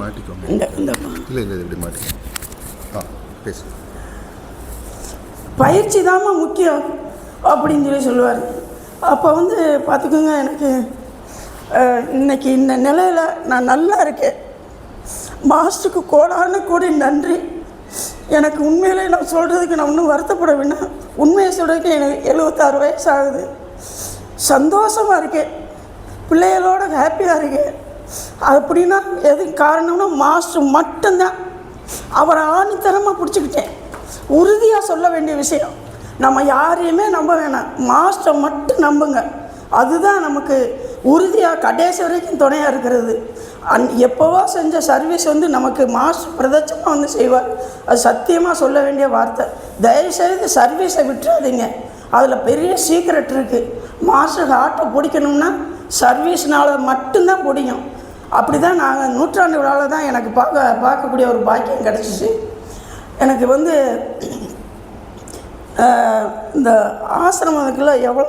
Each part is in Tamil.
மாட்டிக்கோங்க. இல்லை இப்படி மாட்டிக்கோங்க. பேசு. பயிற்சி தாம்மா முக்கியம் அப்படின்னு சொல்லுவார். அப்போ பார்த்துக்கோங்க, எனக்கு இன்றைக்கி இந்த நிலையில் நான் நல்லா இருக்கேன். மாஸ்டருக்கு கோடான கோடி நன்றி. எனக்கு உண்மையிலே நான் சொல்கிறதுக்கு நான் இன்னும் வருத்தப்பட வேண்டாம். உண்மையை சொல்கிறதுக்கு எனக்கு 76 வயசு ஆகுது. சந்தோஷமாக இருக்கேன், பிள்ளைகளோட ஹாப்பியாக இருக்கேன். அப்படின்னா எதுக்கு காரணம்னா மாஸ்டர் மட்டும்தான். அவரை ஆணித்தரமாக பிடிச்சிக்கிட்டேன். உறுதியாக சொல்ல வேண்டிய விஷயம், நம்ம யாரையுமே நம்ப வேணாம், மாஸ்டர் மட்டும் நம்புங்க. அதுதான் நமக்கு உறுதியாக கடைசி வரைக்கும் துணையாக இருக்கிறது. எப்போவோ செஞ்ச சர்வீஸ் நமக்கு மாஸ்டர் பிரதட்சமாக செய்வார். அது சத்தியமாக சொல்ல வேண்டிய வார்த்தை. தயவுசெய்து சர்வீஸை விட்டுறாதீங்க. அதில் பெரிய சீக்ரெட் இருக்குது. மாஸ்டருக்கு ஆட்டோ பிடிக்கணும்னா சர்வீஸ்னால் மட்டும்தான் பிடிக்கும். அப்படி தான் நாங்கள் நூற்றாண்டு விழாவில் தான் எனக்கு பார்க்கக்கூடிய ஒரு பாக்கியம் கிடச்சிச்சு. எனக்கு இந்த ஆசிரமத்துக்குள்ள எவ்வளோ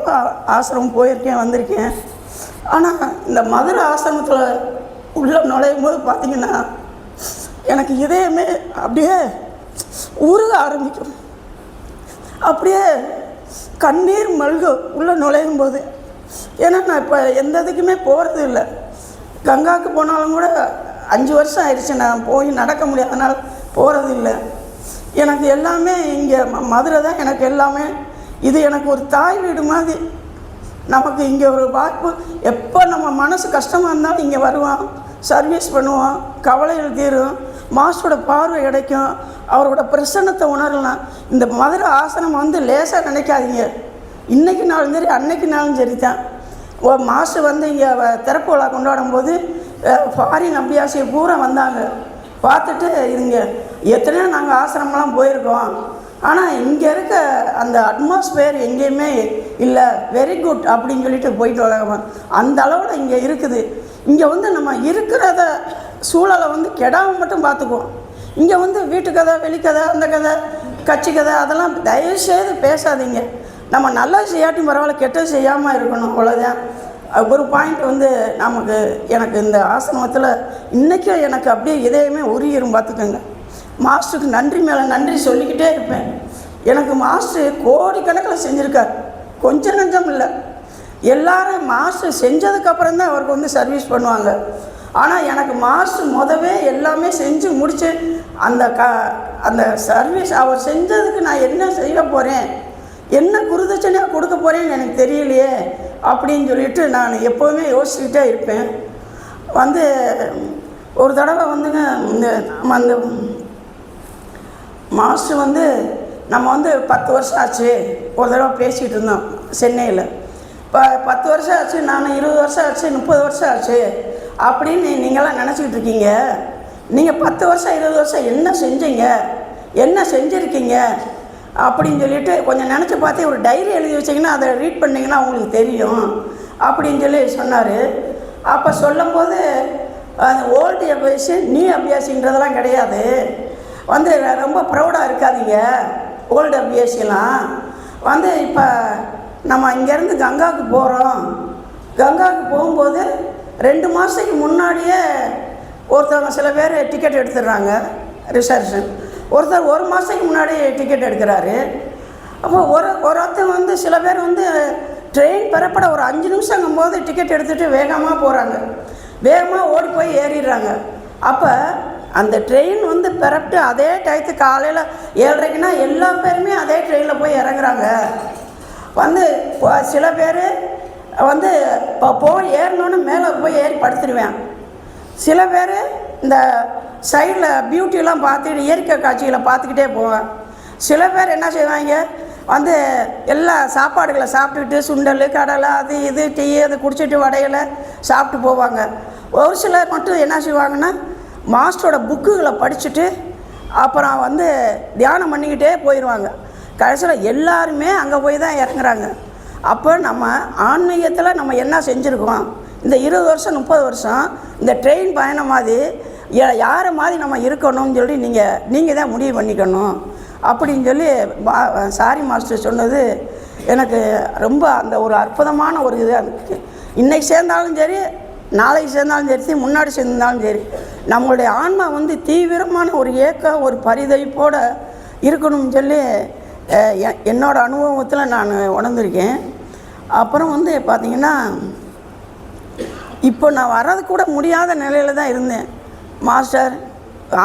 ஆசிரமம் போயிருக்கேன், வந்திருக்கேன். ஆனால் இந்த மதுரை ஆசிரமத்தில் உள்ளே நுழையும் போது பார்த்திங்கன்னா எனக்கு இதயமே அப்படியே உருக ஆரம்பிக்கும். அப்படியே கண்ணீர் மல்கும் உள்ளே நுழையும் போது. ஏன்னா நான் இப்போ எந்த இதுக்குமே போகிறது இல்லை. கங்காவுக்கு போனாலும் கூட 5 வருஷம் ஆயிடுச்சு. நான் போய் நடக்க முடியாதனால போகிறது இல்லை. எனக்கு எல்லாமே இங்கே மதுரை தான் எனக்கு எல்லாமே. இது எனக்கு ஒரு தாய் வீடு மாதிரி. நமக்கு இங்கே ஒரு வாய்ப்பு, எப்போ நம்ம மனசு கஷ்டமாக இருந்தாலும் இங்கே வருவோம், சர்வீஸ் பண்ணுவோம், கவலைகள் தீரும், மாஸ்டரோட பார்வை கிடைக்கும், அவரோட பிரசன்னத்தை உணரலாம். இந்த மதுரை ஆசனம் லேசாக நினைக்காதீங்க. இன்றைக்கி நாளும் சரி, அன்னைக்கு நாளும் சரி தான். மாஸ்டர் இங்கே திறப்பு விழா கொண்டாடும் போது ஃபாரின் அபியாசியை பூரா வந்தாங்க. பார்த்துட்டு இதுங்க எத்தனையோ நாங்கள் ஆசிரமெலாம் போயிருக்கோம், ஆனால் இங்கே இருக்க அந்த அட்மாஸ்பியர் எங்கேயுமே இல்லை, வெரி குட் அப்படின்னு சொல்லிட்டு போயிட்டு வராங்க. அந்த அளவில் இங்கே இருக்குது. இங்கே நம்ம இருக்கிறத சூழலை கெடாமல் மட்டும் பார்த்துக்குவோம். இங்கே வீட்டு கதை, வெளிக்கதை, அந்த கதை, கட்சி கதை, அதெல்லாம் தயவுசெய்து பேசாதீங்க. நம்ம நல்லா செய்யாட்டி பரவாயில்ல, கெட்டது செய்யாமல் இருக்கணும், அவ்வளோதான். ஒரு பாயிண்ட் எனக்கு இந்த ஆசிரமத்தில் இன்றைக்கும் எனக்கு அப்படியே இதயமே உருகிரும். பார்த்துக்கோங்க, மாஸ்டருக்கு நன்றி மேலே நன்றி சொல்லிக்கிட்டே இருப்பேன். எனக்கு மாஸ்டர் கோடிக்கணக்கில் செஞ்சுருக்கார், கொஞ்சம் நஞ்சம் இல்லை. எல்லாரும் மாஸ்டர் செஞ்சதுக்கப்புறம் தான் அவருக்கு சர்வீஸ் பண்ணுவாங்க. ஆனால் எனக்கு மாஸ்டர் முதவே எல்லாமே செஞ்சு முடித்து அந்த சர்வீஸ் அவர் செஞ்சதுக்கு நான் என்ன செய்ய போகிறேன், என்ன குருதட்சணையாக கொடுக்க போகிறேன்னு எனக்கு தெரியலையே அப்படின்னு சொல்லிட்டு நான் எப்போவுமே யோசிச்சுக்கிட்டே இருப்பேன். ஒரு தடவை அந்த மாஸ்டர் நம்ம 10 வருஷம் ஆச்சு, ஒரு தடவை பேசிகிட்டு இருந்தோம் சென்னையில். இப்போ 10 வருஷம் ஆச்சு, நான் 20 வருஷம் ஆச்சு, 30 வருஷம் ஆச்சு அப்படின்னு நீங்களாம் நினச்சிக்கிட்டு இருக்கீங்க. நீங்கள் 10 வருஷம் 20 வருஷம் என்ன செஞ்சீங்க, என்ன செஞ்சுருக்கீங்க அப்படின்னு சொல்லிட்டு கொஞ்சம் நினச்சி பார்த்து ஒரு டைரி எழுதி வச்சிங்கன்னா அதை ரீட் பண்ணிங்கன்னா உங்களுக்கு தெரியும் அப்படின்னு சொல்லி சொன்னார். அப்போ சொல்லும்போது அந்த ஓல்டு அபியாசி நீ அபியாசின்றதெல்லாம் கிடையாது, ரொம்ப ப்ரௌடாக இருக்காதீங்க. ஓல்டு அபியாசிலாம் இப்போ நம்ம இங்கேருந்து கங்காவுக்கு போகிறோம். கங்காவுக்கு போகும்போது 2 மாதத்துக்கு முன்னாடியே ஒருத்தவங்க சில பேர் டிக்கெட் எடுத்துடுறாங்க, ரிசர்வேஷன். ஒருத்தர் 1 மாதத்துக்கு முன்னாடி டிக்கெட் எடுக்கிறாரு. அப்போ ஒருத்தர் சில பேர் ட்ரெயின் பெறப்பட ஒரு 5 நிமிஷங்கும் போது டிக்கெட் எடுத்துகிட்டு வேகமாக போகிறாங்க, வேகமாக ஓடி போய் ஏறிடுறாங்க. அப்போ அந்த ட்ரெயின் பெறப்பட்டு அதே டயத்துக்கு காலையில் 7:30க்குன்னா எல்லா பேருமே அதே ட்ரெயினில் போய் இறங்குறாங்க. சில பேர் போய் ஏறினோன்னு மேலே போய் ஏறி படுத்துடுவேன். சில பேர் இந்த சைடில் பியூட்டிலாம் பார்த்துக்கிட்டு இயற்கை காட்சிகளை பார்த்துக்கிட்டே போவேன். சில பேர் என்ன செய்வாங்க, எல்லா சாப்பாடுகளை சாப்பிட்டுக்கிட்டு சுண்டல், கடலை, அது இது டீ அது குடிச்சிட்டு வடையில் சாப்பிட்டு போவாங்க. ஒரு சிலர் மட்டும் என்ன செய்வாங்கன்னா மாஸ்டரோட புக்குகளை படிச்சுட்டு அப்புறம் தியானம் பண்ணிக்கிட்டே போயிடுவாங்க. கடைசியில் எல்லாருமே அங்கே போய் தான் இறங்குறாங்க. அப்போ நம்ம ஆன்மீகத்தில் நம்ம என்ன செஞ்சுருக்கோம், இந்த 20 வருஷம் 30 வருஷம் இந்த ட்ரெயின் பயணம் மாதிரி யாரை மாதிரி நம்ம இருக்கணும்னு சொல்லி நீங்கள் தான் முடிவு பண்ணிக்கணும் அப்படின்னு சொல்லி சாரி மாஸ்டர் சொன்னது எனக்கு ரொம்ப அந்த ஒரு அற்புதமான ஒரு இதாக இருக்குது. இன்றைக்கி சேர்ந்தாலும் சரி, நாளைக்கு சேர்ந்தாலும் சரி, முன்னாடி சேர்ந்தாலும் சரி, நம்மளுடைய ஆன்மா வந்து தீவிரமான ஒரு ஏக்கம், ஒரு பரிதவிப்போடு இருக்கணும்னு சொல்லி என்னோடய அனுபவத்தில் நான் உணர்ந்திருக்கேன். அப்புறம் வந்து பார்த்திங்கன்னா, இப்போ நான் வர்றது கூட முடியாத நிலையில் தான் இருந்தேன். மாஸ்டர்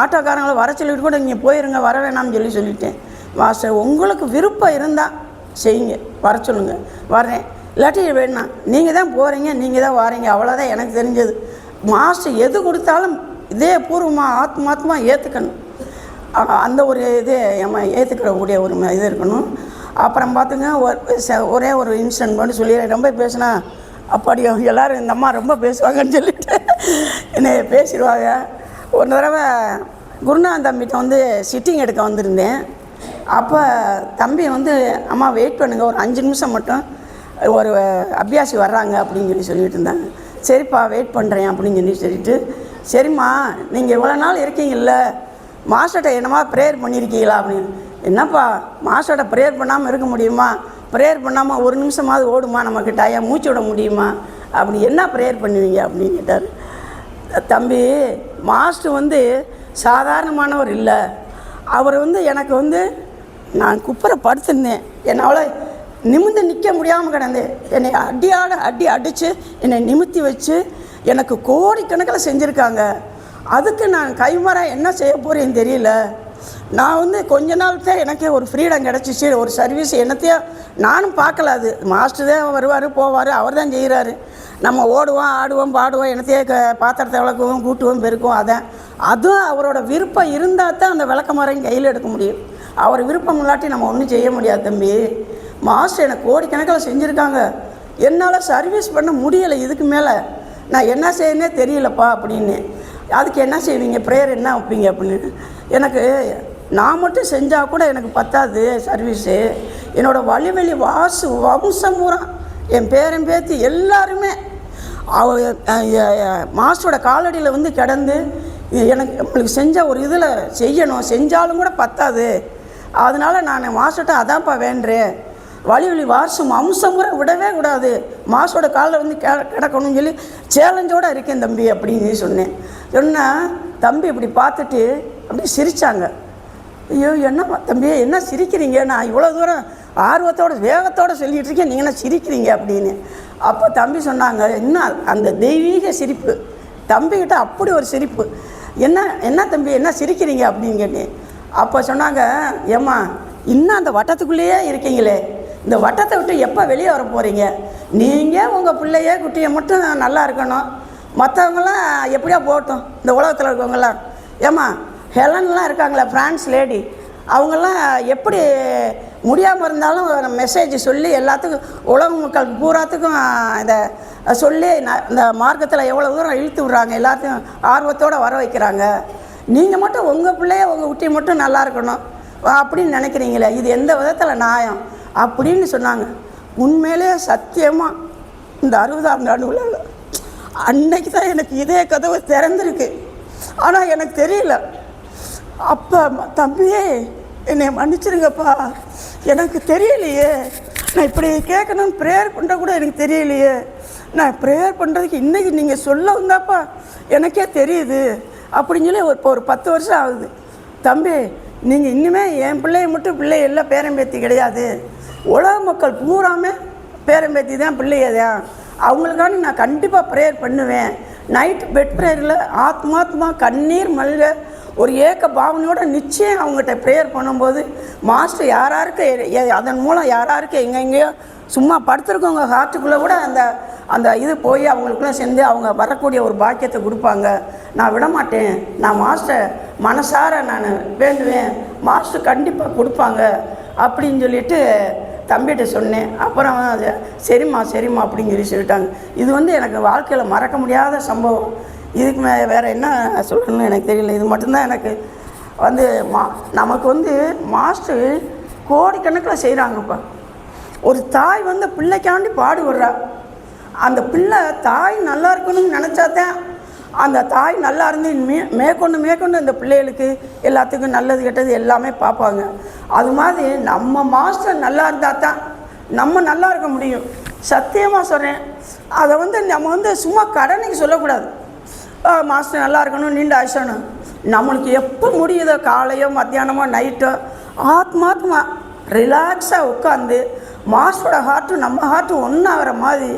ஆட்டோக்காரங்களை வர சொல்லிட்டு கூட இங்கே போயிருங்க, வர வேணாம்னு சொல்லிட்டேன். மாஸ்டர் உங்களுக்கு விருப்பம் இருந்தால் செய்யுங்க, வர சொல்லுங்கள், வர்றேன், இல்லாட்டி வேணாம், நீங்கள் தான் போகிறீங்க, நீங்கள் தான் வாரீங்க, அவ்வளோதான் எனக்கு தெரிஞ்சது. மாஸ்டர் எது கொடுத்தாலும் இதே பூர்வமாக ஆத்மாத்மாக ஏற்றுக்கணும். அந்த ஒரு இது நம்ம ஏற்றுக்கக்கூடிய ஒரு இது இருக்கணும். அப்புறம் பார்த்துங்க, ஒரே ஒரு இன்சிடென்ட் மட்டும் சொல்லிடுறேன். ரொம்ப பேசினா அப்படியே எல்லோரும் இந்த அம்மா ரொம்ப பேசுவாங்கன்னு சொல்லிட்டு என்னை பேசிடுவாங்க. ஒரு தடவை குருநாதன் தம்பிகிட்ட வந்து சிட்டிங் எடுக்க வந்திருந்தேன். அப்போ தம்பி வந்து, அம்மா வெயிட் பண்ணுங்கள், ஒரு 5 நிமிஷம் மட்டும், ஒரு அபியாசி வர்றாங்க அப்படின்னு சொல்லிட்டு இருந்தாங்க. சரிப்பா வெயிட் பண்ணுறேன் அப்படின்னு சொல்லிட்டு, சரிம்மா நீங்கள் இவ்வளோ நாள் இருக்கீங்கல்ல, மாஸ்டர்கிட்ட என்னம்மா ப்ரேயர் பண்ணியிருக்கீங்களா அப்படின்னு. என்னப்பா மாஸ்டர்கிட்ட ப்ரேயர் பண்ணாமல் இருக்க முடியுமா? ப்ரேயர் பண்ணாமல் ஒரு நிமிஷமாவது ஓடுமா நமக்கு டயம், மூச்சு விட முடியுமா? அப்படி என்ன ப்ரேயர் பண்ணுவீங்க அப்படின்னு கேட்டார். தம்பி, மாஸ்டர் வந்து சாதாரணமானவர் இல்லை. அவர் வந்து எனக்கு வந்து, நான் குப்புற படுத்திருந்தேன், என்னால் நிமிர்ந்து நிற்க முடியாமல் கிடந்தேன். என்னை அடி அடித்து என்னை நிமித்தி வச்சு எனக்கு கோடிக்கணக்கில் செஞ்சுருக்காங்க. அதுக்கு நான் கைமாற என்ன செய்ய போகிறேன்னு தெரியல. நான் வந்து கொஞ்ச நாள் தான் எனக்கே ஒரு ஃப்ரீடம் கிடச்சிச்சு, ஒரு சர்வீஸ் என்னத்தையோ நானும் பார்க்கல. அது மாஸ்டர் தான் வருவார் போவார், அவர் தான் செய்கிறாரு. நம்ம ஓடுவோம் ஆடுவோம் பாடுவோம், என்னத்தையே பாத்திரத்தை விளக்குவோம் கூட்டுவோம் பெருக்குவோம். அதுவும் அவரோட விருப்பம் இருந்தால் தான் அந்த விளக்கமாரையும் கையில் எடுக்க முடியும். அவர் விருப்பம் இல்லாட்டி நம்ம ஒன்றும் செய்ய முடியாது. தம்பி, மாஸ்டர் எனக்கு கோடிக்கணக்கில் செஞ்சுருக்காங்க, என்னால் சர்வீஸ் பண்ண முடியலை, இதுக்கு மேலே நான் என்ன செய்யணுன்னே தெரியலப்பா அப்படின்னு. அதுக்கு என்ன செய்வீங்க, ப்ரேயர் என்ன வைப்பீங்க அப்படின்னு. எனக்கு நான் மட்டும் செஞ்சால் கூட எனக்கு பத்தாது சர்வீஸு. என்னோடய வழிவெளி வாசு வம்சம் பூரா, என் பேரன் பேத்தி எல்லாருமே மாஸ்டரோட காலடியில் வந்து கிடந்து எனக்கு நம்மளுக்கு செஞ்ச ஒரு இதில் செய்யணும், செஞ்சாலும் கூட பத்தாது. அதனால் நான் மாஸ்டர்கிட்ட அதான்ப்பா வேண்டுறேன், வழி வாசம் அம்சம் கூட விடவே கூடாது, மாசோட காலில் வந்து கிடக்கணும்னு சொல்லி சேலஞ்சோடு இருக்கேன் தம்பி அப்படின்னு சொன்னேன். சொன்னால் தம்பி இப்படி பார்த்துட்டு அப்படி சிரித்தாங்க. ஐயோ என்ன தம்பி என்ன சிரிக்கிறீங்க, நான் இவ்வளோ தூரம் ஆர்வத்தோடு வேகத்தோடு சொல்லிகிட்டு இருக்கேன், நீங்கள் என்ன சிரிக்கிறீங்க அப்படின்னு. அப்போ தம்பி சொன்னாங்க, என்ன அந்த தெய்வீக சிரிப்பு தம்பிக்கிட்ட, அப்படி ஒரு சிரிப்பு. என்ன தம்பி என்ன சிரிக்கிறீங்க அப்படின்னு கேட்டேன். அப்போ சொன்னாங்க, ஏம்மா இன்னும் அந்த வட்டத்துக்குள்ளேயே இருக்கீங்களே, இந்த வட்டத்தை விட்டு எப்போ வெளியே வர போகிறீங்க? நீங்கள் உங்கள் பிள்ளைய குட்டியை மட்டும் நல்லா இருக்கணும், மற்றவங்களாம் எப்படியா போகட்டும், இந்த உலகத்தில் இருக்கவங்களாம். ஏம்மா ஹெலன்லாம் இருக்காங்களே ஃப்ரான்ஸ் லேடி, அவங்கெல்லாம் எப்படி முடியாமல் இருந்தாலும் மெசேஜ் சொல்லி எல்லாத்துக்கும் உலக மக்களுக்கு பூராத்துக்கும் இதை சொல்லி இந்த மார்க்கத்தில் எவ்வளோ தூரம் இழுத்து விட்றாங்க, எல்லாத்தையும் ஆர்வத்தோடு வர வைக்கிறாங்க. நீங்கள் மட்டும் உங்கள் பிள்ளைய உங்கள் குட்டி மட்டும் நல்லா இருக்கணும் அப்படின்னு நினைக்கிறீங்களே, இது எந்த விதத்தில் நியாயம் அப்படின்னு சொன்னாங்க. உண்மையிலே சத்தியமாக இந்த 60ஆம் ஆண்டு விழாவில் அன்னைக்கு தான் எனக்கு இதே கதவு திறந்துருக்கு. ஆனால் எனக்கு தெரியல. அப்போ தம்பியே என்னை மன்னிச்சிருங்கப்பா, எனக்கு தெரியலையே, நான் இப்படி கேட்கணும்னு ப்ரேயர் பண்ணுற கூட எனக்கு தெரியலையே, நான் ப்ரேயர் பண்ணுறதுக்கு இன்றைக்கி நீங்கள் சொல்ல வந்தாப்பா எனக்கே தெரியுது அப்படின்னு சொல்லி இப்போ ஒரு 10 வருஷம் ஆகுது. தம்பி நீங்கள் இன்னுமே என் பிள்ளைய மட்டும் பிள்ளை எல்லாம் பேரம்பேத்தி கிடையாது, உலக மக்கள் பூராமே பேரம்பேத்தி தான் பிள்ளைய தான், அவங்களுக்காண்டி நான் கண்டிப்பாக ப்ரேயர் பண்ணுவேன். நைட்டு பெட் ப்ரேயரில் ஆத்மாத்மா கண்ணீர் மல்க ஒரு ஏக்க பாவனையோடு நிச்சயம் அவங்ககிட்ட ப்ரேயர் பண்ணும்போது மாஸ்டர் யாராருக்கு அதன் மூலம் யாராருக்கு எங்கெங்கேயோ சும்மா படுத்துருக்கவங்க ஹார்ட்டுக்குள்ளே கூட அந்த இது போய் அவங்களுக்குள்ளே சேர்ந்து அவங்க வரக்கூடிய ஒரு பாக்கியத்தை கொடுப்பாங்க. நான் விடமாட்டேன், நான் மாஸ்டர் மனசார நான் வேண்டுவேன், மாஸ்டர் கண்டிப்பாக கொடுப்பாங்க அப்படின்னு சொல்லிட்டு தம்பிகிட்ட சொன்னேன். அப்புறம் சரிம்மா அப்படின்னு சொல்லிட்டாங்க. இது வந்து எனக்கு வாழ்க்கையில் மறக்க முடியாத சம்பவம். இதுக்கு வேறு என்ன சொல்லணும்னு எனக்கு தெரியல. இது மட்டும்தான் எனக்கு வந்து நமக்கு வந்து மாஸ்டர் கோடிக்கணக்கில் செய்கிறாங்கப்பா. ஒரு தாய் வந்து பிள்ளைக்காண்டி பாடுபடுறா, அந்த பிள்ளை தாய் நல்லா இருக்கணும்னு நினச்சாதான் அந்த தாய் நல்லா இருந்து மேற்கொண்டு அந்த பிள்ளைகளுக்கு எல்லாத்துக்கும் நல்லது கெட்டது எல்லாமே பார்ப்பாங்க. அது மாதிரி நம்ம மாஸ்டர் நல்லா இருந்தால் தான் நம்ம நல்லா இருக்க முடியும். சத்தியமாக சொல்கிறேன். அதை வந்து நம்ம வந்து சும்மா கடனைக்கு சொல்லக்கூடாது. மாஸ்டர் நல்லா இருக்கணும், நீண்ட ஆயுஷணும். நம்மளுக்கு எப்போ முடியுதோ, காலையோ மத்தியானமோ நைட்டோ, ஆத்மாத்மா ரிலாக்ஸாக உட்காந்து மாஸ்டரோட ஹார்ட்டும் நம்ம ஹார்ட்டும் ஒன்றாகிற மாதிரி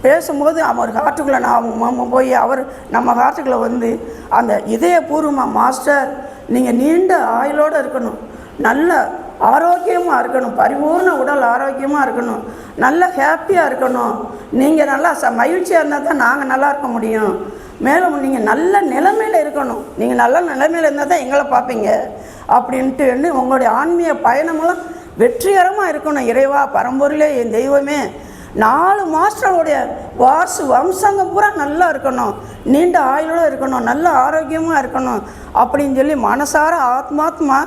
பேசும்போது அவர் ஹார்ட்டுக்குள்ளே நம்ம போய் அவர் நம்ம ஹார்ட்டுக்குள்ளே வந்து அந்த இதயபூர்வமாக, மாஸ்டர் நீங்கள் நீண்ட ஆயுளோடு இருக்கணும், நல்ல ஆரோக்கியமாக இருக்கணும், பரிபூர்ண உடல் ஆரோக்கியமாக இருக்கணும், நல்ல ஹாப்பியாக இருக்கணும், நீங்கள் நல்லா மகிழ்ச்சியாக இருந்தால் தான் நாங்கள் நல்லா இருக்க முடியும், மேலும் நீங்கள் நல்ல நிலைமையில் இருக்கணும், நீங்கள் நல்ல நிலைமையில் இருந்தால் தான் எங்களை பார்ப்பீங்க அப்படின்ட்டு உங்களுடைய ஆன்மீக பயணமெல்லாம் வெற்றிகரமாக இருக்கணும். இறைவா, பரம்பொருளே, என் தெய்வமே, 4 மாஸ்டருடைய வம்சங்க பூரா நல்லா இருக்கணும், நீண்ட ஆயுளோடு இருக்கணும், நல்ல ஆரோக்கியமாக இருக்கணும் அப்படின்னு சொல்லி மனசார ஆத்மாத்மா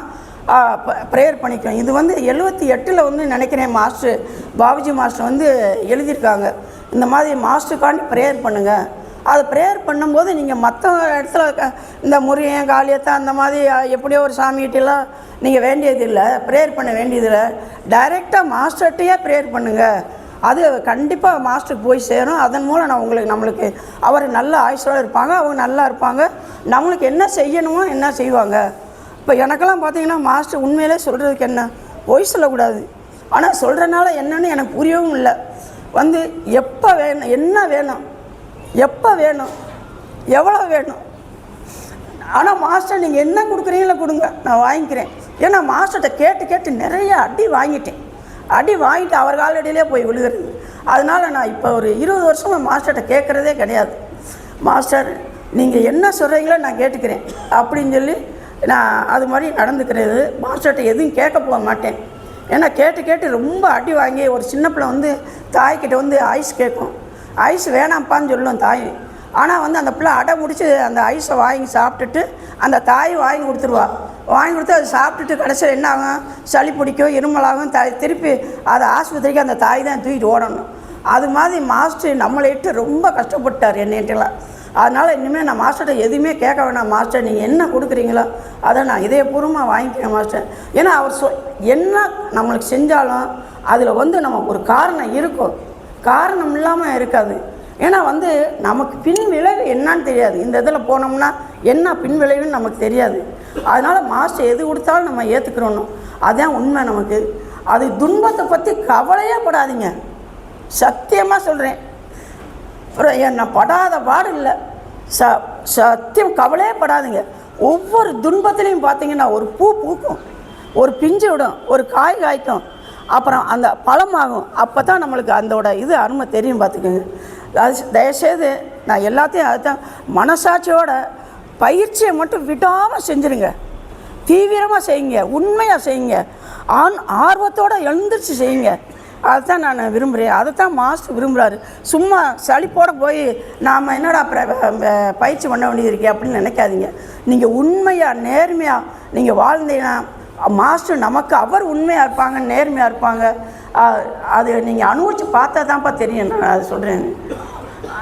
ப்ரேயர் பண்ணிக்கிறோம். இது வந்து 78 வந்து நினைக்கிறேன் மாஸ்டர் பாபுஜி மாஸ்டர் வந்து எழுதியிருக்காங்க. இந்த மாதிரி மாஸ்டருக்காண்டி ப்ரேயர் பண்ணுங்கள். அது ப்ரேயர் பண்ணும்போது நீங்கள் மற்ற இடத்துல இந்த முருகன் காளியத்தை அந்த மாதிரி எப்படியோ ஒரு சாமிகிட்டலாம் நீங்கள் வேண்டியதில்லை, ப்ரேயர் பண்ண வேண்டியதில்லை. டைரெக்டாக மாஸ்டர்கிட்டையே ப்ரேயர் பண்ணுங்கள். அது கண்டிப்பாக மாஸ்டருக்கு போய் சேரும். அதன் மூலம் நம்மளுக்கு அவர் நல்ல ஆயுசோடு இருப்பாங்க, அவங்க நல்லா இருப்பாங்க, நம்மளுக்கு என்ன செய்யணுமோ என்ன செய்வாங்க. இப்போ எனக்கெல்லாம் பார்த்தீங்கன்னா மாஸ்டர் உண்மையிலே சொல்கிறதுக்கு என்ன, பொய் சொல்லக்கூடாது, ஆனால் சொல்கிறனால என்னன்னு எனக்கு புரியவும் இல்லை. வந்து எப்போ வேணும், என்ன வேணும், எப்போ வேணும், எவ்வளோ வேணும், ஆனால் மாஸ்டர் நீங்கள் என்ன கொடுக்குறீங்களோ கொடுங்க, நான் வாங்கிக்கிறேன். ஏன்னா மாஸ்டர்கிட்ட கேட்டு கேட்டு நிறைய அடி வாங்கிட்டு அவர் காலடியிலே போய் விழுகிறது. அதனால் நான் இப்போ ஒரு 20 வருஷமாக மாஸ்டர்கிட்ட கேட்குறதே கிடையாது. மாஸ்டர் நீங்கள் என்ன சொல்கிறீங்களோ நான் கேட்டுக்கிறேன் அப்படின்னு சொல்லி நான் அது மாதிரி நடந்துக்கிறது. மாஸ்டர்கிட்ட எதுவும் கேட்க போக மாட்டேன். ஏன்னா கேட்டு ரொம்ப அடி வாங்கி, ஒரு சின்ன பிள்ளை வந்து தாய்கிட்ட வந்து ஐஸ் கேட்கும், ஐஸ் வேணாம்ப்பான்னு சொல்லும் தாய். ஆனால் வந்து அந்த பிள்ளை அடை முடித்து அந்த ஐஸை வாங்கி சாப்பிட்டுட்டு அந்த தாய் வாங்கி கொடுத்துருவா. வாங்கி கொடுத்து அது சாப்பிட்டுட்டு கடைசியில் என்ன ஆகும், சளி பிடிக்கும், இருமலாகும், திருப்பி அதை ஆஸ்பத்திரிக்கு அந்த தாய் தான் தூக்கிட்டு ஓடணும். அது மாதிரி மாஸ்டர் நம்மளை இட்டு ரொம்ப கஷ்டப்பட்டார் என்னைட்டெல்லாம். அதனால் இனிமேல் நான் மாஸ்டர்கிட்ட எதுவுமே கேட்க வேணாம், மாஸ்டர் நீங்கள் என்ன கொடுக்குறீங்களோ அதை நான் இதயபூர்வமாக வாங்கிக்கிறேன் மாஸ்டர். ஏன்னா அவர் என்ன நம்மளுக்கு செஞ்சாலும் அதில் வந்து நமக்கு ஒரு காரணம் இருக்கும், காரணம் இல்லாமல் இருக்காது. ஏன்னா வந்து நமக்கு பின் விளைவு என்னான்னு தெரியாது, இந்த இதில் போனோம்னா என்ன பின் விளைவுன்னு நமக்கு தெரியாது. அதனால் மாஸ்டர் எது கொடுத்தாலும் நம்ம ஏற்றுக்கிறோன்னு, அதுதான் உண்மை நமக்கு. அது துன்பத்தை பற்றி கவலையே படாதீங்க, சத்தியமாக சொல்கிறேன். என்ன படாத பாடு இல்லை, சத்தியம் கவலையே படாதீங்க. ஒவ்வொரு துன்பத்துலேயும் பார்த்தீங்கன்னா ஒரு பூ பூக்கும், ஒரு பிஞ்சு விடும், ஒரு காய் காய்க்கும், அப்புறம் அந்த பழமாகும். அப்போ தான் நம்மளுக்கு அதோட இது அருமை தெரியும். பார்த்துக்கோங்க. அது தயவுசெய்து நான் எல்லாத்தையும் அதுதான் மனசாட்சியோட பயிற்சியை மட்டும் விடாமல் செஞ்சுருங்க, தீவிரமாக செய்யுங்க, உண்மையாக செய்யுங்க, ஆர்வத்தோடு எழுந்திரிச்சு செய்யுங்க. அதுதான் நான் விரும்புகிறேன், அதை தான் மாஸ்டர் விரும்புகிறாரு. சும்மா சளிப்போடு போய் நாம் என்னடா பயிற்சி பண்ண வேண்டியது இருக்கே அப்படின்னு நினைக்காதீங்க. நீங்கள் உண்மையாக நேர்மையாக நீங்கள் வாழ்ந்தீங்கன்னா மாஸ்டர் நமக்கு அவர் உண்மையாக இருப்பாங்க, நேர்மையாக இருப்பாங்க. அது நீங்கள் அனுபவித்து பார்த்தா தான்ப்பா தெரியும். நான் அதை சொல்கிறேன்.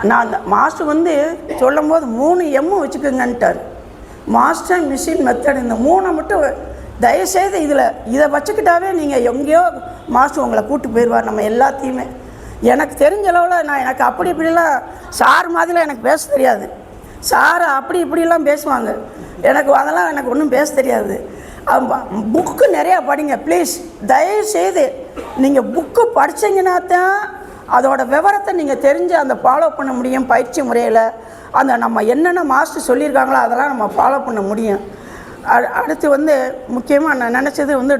நான் அந்த மாஸ்டர் வந்து சொல்லும் போது 3 எம் வச்சுக்கோங்கன்ட்டார். மாஸ்டர், மிஷின், மெத்தட், இந்த 3 மட்டும் தயவுசெய்து இதை வச்சுக்கிட்டாவே நீங்கள் எங்கேயோ மாஸ்டர் உங்களை கூப்பிட்டு போயிடுவார். நம்ம எல்லாத்தையுமே எனக்கு தெரிஞ்ச அளவில் எனக்கு அப்படி இப்படிலாம் சார் மாதிரிலாம் எனக்கு பேச தெரியாது. சார் அப்படி இப்படிலாம் பேசுவாங்க, அதெல்லாம் எனக்கு ஒன்றும் பேச தெரியாது. புக்கு நிறையா படிங்க ப்ளீஸ். தயவுசெய்து நீங்கள் புக்கு படித்தீங்கன்னா தான் அதோட விவரத்தை நீங்கள் தெரிஞ்சு அந்த ஃபாலோ பண்ண முடியும். பயிற்சி முறையில் அந்த நம்ம என்னென்ன மாஸ்டர் சொல்லியிருக்காங்களோ அதெல்லாம் நம்ம ஃபாலோ பண்ண முடியும். அடுத்து வந்து முக்கியமாக நான் நினச்சது வந்து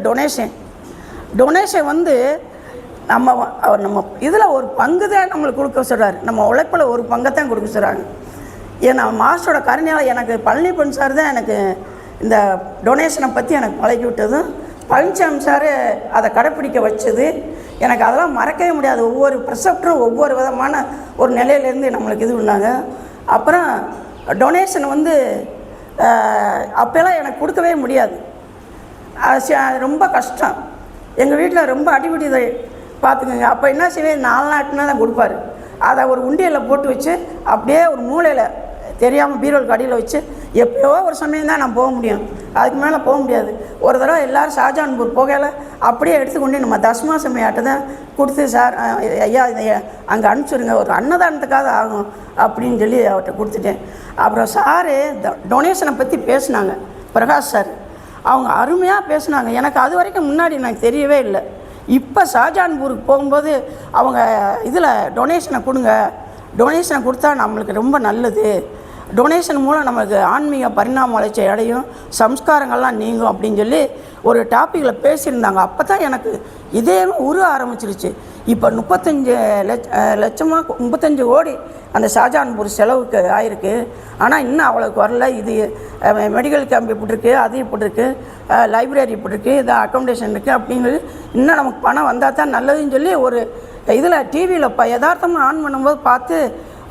டொனேஷன் வந்து நம்ம இதில் ஒரு பங்கு தான் நம்மளுக்கு கொடுக்க சொல்கிறாரு. நம்ம உழைப்பில் ஒரு பங்கை தான் கொடுக்க சொல்கிறாங்க. ஏன்னா மாஸ்டரோட கருணையால் எனக்கு பழனிப்பன் சார் தான் எனக்கு இந்த டொனேஷனை பற்றி எனக்கு பழகி விட்டதும், பழனிசாமி சார் அதை கடைப்பிடிக்க வச்சது எனக்கு அதெல்லாம் மறக்கவே முடியாது. ஒவ்வொரு ப்ரெசப்டரும் ஒவ்வொரு விதமான ஒரு நிலையிலேருந்து நம்மளுக்கு இது பண்ணாங்க. அப்புறம் டொனேஷன் வந்து அப்போல்லாம் எனக்கு கொடுக்கவே முடியாது, ரொம்ப கஷ்டம். எங்கள் வீட்டில் ரொம்ப அடிபடி பார்த்துக்கோங்க. அப்போ என்ன செய்வேன், 4 நாட்டுனா தான் கொடுப்பாரு. அதை ஒரு உண்டியலில் போட்டு வச்சு அப்படியே ஒரு மூலையில் தெரியாமல் பீரோல் கடியில் வச்சு எப்போயோ ஒரு சமயம் தான் நான் போக முடியும், அதுக்கு மேலே போக முடியாது. ஒரு தடவை எல்லோரும் ஷாஜான்பூர் போகல அப்படியே எடுத்துக்கொண்டு நம்ம தஸ்மா சமையாட்ட தான் கொடுத்து, சார் ஐயா இதை அங்கே அனுப்பிச்சுடுங்க, ஒரு அன்னதானத்துக்காக ஆகும் அப்படின்னு சொல்லி அவர்கிட்ட கொடுத்துட்டேன். அப்புறம் சாரு டொனேஷனை பற்றி பேசினாங்க, பிரகாஷ் சார். அவங்க அருமையாக பேசினாங்க. எனக்கு அது வரைக்கும் முன்னாடி எனக்கு தெரியவே இல்லை. இப்போ ஷாஜான்பூருக்கு போகும்போது அவங்க இதில் டொனேஷனை கொடுங்க, டொனேஷனை கொடுத்தா நம்மளுக்கு ரொம்ப நல்லது, டொனேஷன் மூலம் நமக்கு ஆன்மீக பரிணாம வளர்ச்சி அடையும், சம்ஸ்காரங்கள்லாம் நீங்கும் அப்படின்னு சொல்லி ஒரு டாப்பிக்கில் பேசியிருந்தாங்க. அப்போ தான் எனக்கு இதே உருவ ஆரம்பிச்சிருச்சு. இப்போ 35 லட்சமாக 35 கோடி அந்த ஷாஜான்பூர் செலவுக்கு ஆயிருக்கு. ஆனால் இன்னும் அவ்வளோக்கு வரல. இது மெடிக்கல் கேம்ப் இப்படி இருக்குது, அது இப்படி இருக்குது, லைப்ரரி இப்படி இருக்குது, இது அக்காமடேஷன் இருக்குது அப்படிங்கிறது இன்னும் நமக்கு பணம் வந்தால் தான் நல்லதுன்னு சொல்லி ஒரு இதில் டிவியில் யதார்த்தமாக ஆன் பண்ணும்போது பார்த்து,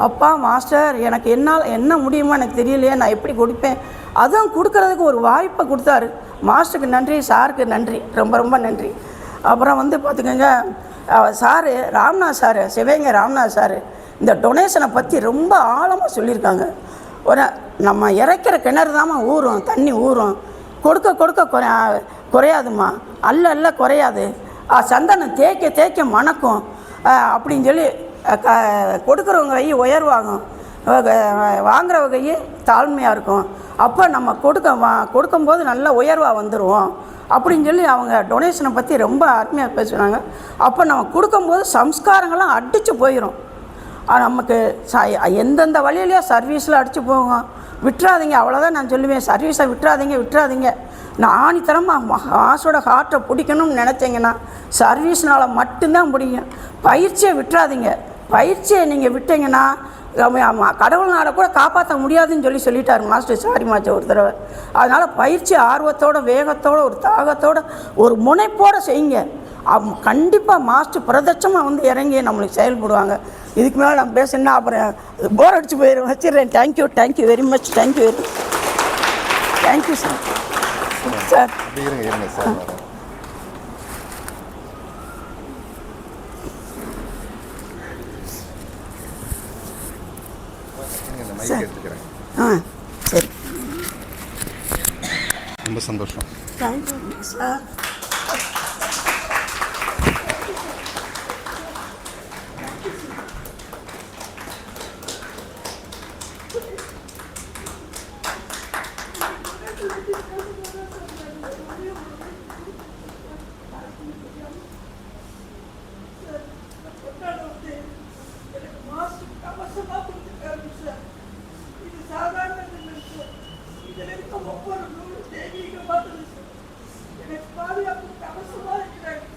அப்பா மாஸ்டர் எனக்கு என்ன முடியுமோ எனக்கு தெரியலையே, நான் எப்படி கொடுப்பேன், அதுவும் கொடுக்கறதுக்கு ஒரு வாய்ப்பை கொடுத்தாரு. மாஸ்டருக்கு நன்றி, சாருக்கு நன்றி, ரொம்ப ரொம்ப நன்றி. அப்புறம் வந்து பார்த்துக்கோங்க, சாரு ராம்நாத் சார், சிவகங்கை ராம்நாத் சார் இந்த டொனேஷனை பற்றி ரொம்ப ஆழமாக சொல்லியிருக்காங்க. ஒரு நம்ம இறைக்கிற கிணறு தாம்மா ஊறும், தண்ணி ஊறும், கொடுக்க கொடுக்க குறையாதுமா, அல்ல குறையாது, சந்தனம் தேய்க்க தேய்க்க மணக்கும் அப்படின்னு சொல்லி கொடுக்குறவங்க கை உயர்வாகும், வாங்குறவ கை தாழ்மையாக இருக்கும். அப்போ நம்ம கொடுக்கும்போது நல்ல உயர்வாக வந்துடுவோம் அப்படின்னு சொல்லி அவங்க டொனேஷனை பற்றி ரொம்ப அருமையாக பேசுனாங்க. அப்போ நம்ம கொடுக்கும்போது சம்ஸ்காரங்கள்லாம் அடித்து போயிடும். நமக்கு எந்தெந்த வழியிலையோ சர்வீஸில் அடித்து போகும், விட்டுறாதீங்க, அவ்வளோதான் நான் சொல்லுவேன். சர்வீஸை விட்டுறாதீங்க. நான் ஆணித்தரமாக மாசோட ஹார்ட்டை பிடிக்கணும்னு நினச்சிங்கன்னா சர்வீஸ்னால் மட்டும்தான் பிடிக்கும். பயிற்சியை விட்டுறாதீங்க. பயிற்சியை நீங்கள் விட்டீங்கன்னா கடவுள் நாளை கூட காப்பாற்ற முடியாதுன்னு சொல்லிட்டார் மாஸ்டர் சாரி மாஸ்டர் ஒரு தடவை. அதனால் பயிற்சி ஆர்வத்தோடு, வேகத்தோடு, ஒரு தாகத்தோடு, ஒரு முனைப்போடு செய்யுங்க. கண்டிப்பாக மாஸ்டர் பிரதட்சமாக வந்து இறங்கி நம்மளுக்கு செயல்படுவாங்க. இதுக்கு மேலே நான் பேசுனா அப்புறம் போர் அடிச்சு போயிடும். வச்சிடுறேன். Thank you very much. Thank you sir. Sir சரி, ரொம்ப சந்தோஷம். Thank you sir. எனக்கு பாதுகாப்பு அவசியமாக இருக்கிறாங்க.